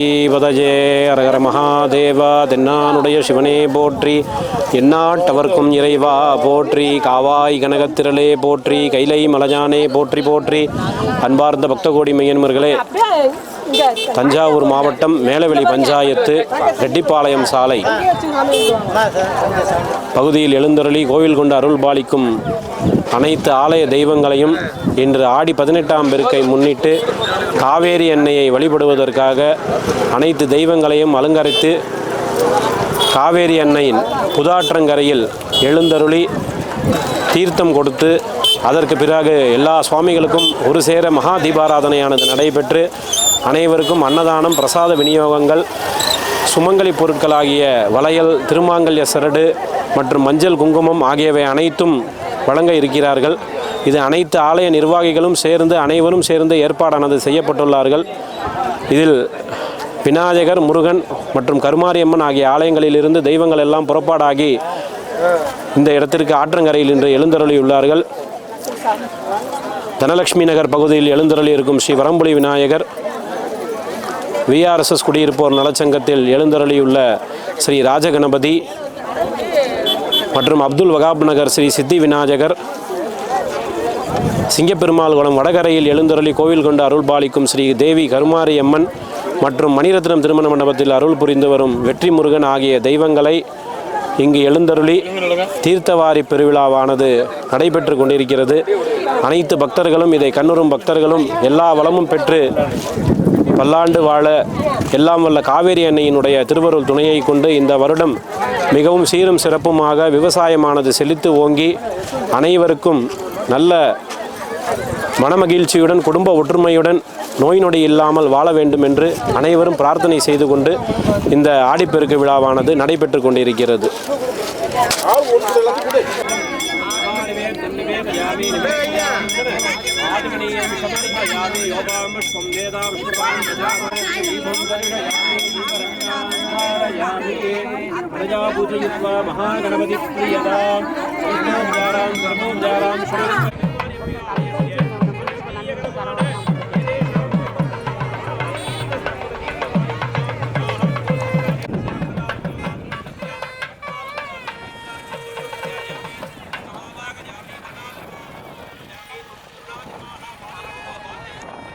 பதஜே அரகர மகாதேவா தென்னானுடைய சிவனே போற்றி, எந்நாட்டவர்க்கும் இறைவா போற்றி, காவாய் கனகத்திரளே போற்றி, கைலை மலஜானே போற்றி போற்றி. அன்பார்ந்த பக்தகோடி மையன்மர்களே, தஞ்சாவூர் மாவட்டம் மேலவெளி பஞ்சாயத்து ரெட்டிப்பாளையம் சாலை பகுதியில் எழுந்தருளி கோவில் கொண்டு அருள் பாலிக்கும் அனைத்து ஆலய தெய்வங்களையும் இன்று ஆடி 18ஆம் பெருக்கை முன்னிட்டு காவேரி எண்ணெயை வழிபடுவதற்காக அனைத்து தெய்வங்களையும் அலங்கரித்து காவேரி எண்ணெயின் புதாற்றங்கரையில் எழுந்தருளி தீர்த்தம் கொடுத்து அதற்கு பிறகு எல்லா சுவாமிகளுக்கும் ஒரு சேர மகா தீபாராதனையானது நடைபெற்று அனைவருக்கும் அன்னதானம், பிரசாத விநியோகங்கள், சுமங்கலி பொருட்களாகிய வளையல், திருமாங்கல்ய சரடு மற்றும் மஞ்சள் குங்குமம் ஆகியவை அனைத்தும் வழங்க இருக்கிறார்கள். இது அனைத்து ஆலய நிர்வாகிகளும் சேர்ந்து அனைவரும் சேர்ந்து ஏற்பாடானது செய்யப்பட்டுள்ளார்கள். இதில் விநாயகர், முருகன் மற்றும் கருமாரியம்மன் ஆகிய ஆலயங்களிலிருந்து தெய்வங்கள் எல்லாம் புறப்பாடாகி இந்த இடத்திற்கு ஆற்றங்கரையில் இன்று எழுந்தருளியுள்ளார்கள். தனலட்சுமி நகர் பகுதியில் எழுந்தருளி இருக்கும் ஸ்ரீ வரம்புலி விநாயகர், VRSS குடியிருப்போர் நலச்சங்கத்தில் எழுந்தருளியுள்ள ஸ்ரீ ராஜகணபதி மற்றும் அப்துல் வகாப் நகர் ஸ்ரீ சித்தி விநாயகர், சிங்கப்பெருமாள் குளம் வடகரையில் எழுந்தருளி கோவில் கொண்டு அருள் பாலிக்கும் ஸ்ரீ தேவி கருமாரியம்மன் மற்றும் மணிரத்னம் திருமண மண்டபத்தில் அருள் புரிந்து வரும் வெற்றி முருகன் ஆகிய தெய்வங்களை இங்கு எழுந்தருளி தீர்த்தவாரி பெருவிழாவானது நடைபெற்று கொண்டிருக்கிறது. அனைத்து பக்தர்களும், இதை கண்ணுறும் பக்தர்களும் எல்லா வளமும் பெற்று பல்லாண்டு வாழ எல்லாம் வல்ல காவேரி அன்னையினுடைய திருவருள் துணையை கொண்டு இந்த வருடம் மிகவும் சீரும் சிறப்புமாக விவசாயமானது செழித்து ஓங்கி அனைவருக்கும் நல்ல மனமகிழ்ச்சியுடன், குடும்ப ஒற்றுமையுடன், நோய் நொடி இல்லாமல் வாழ வேண்டும் என்று அனைவரும் பிரார்த்தனை செய்து கொண்டு இந்த ஆடிப்பெருக்கு விழாவானது நடைபெற்று கொண்டிருக்கிறது. மகாகணபதி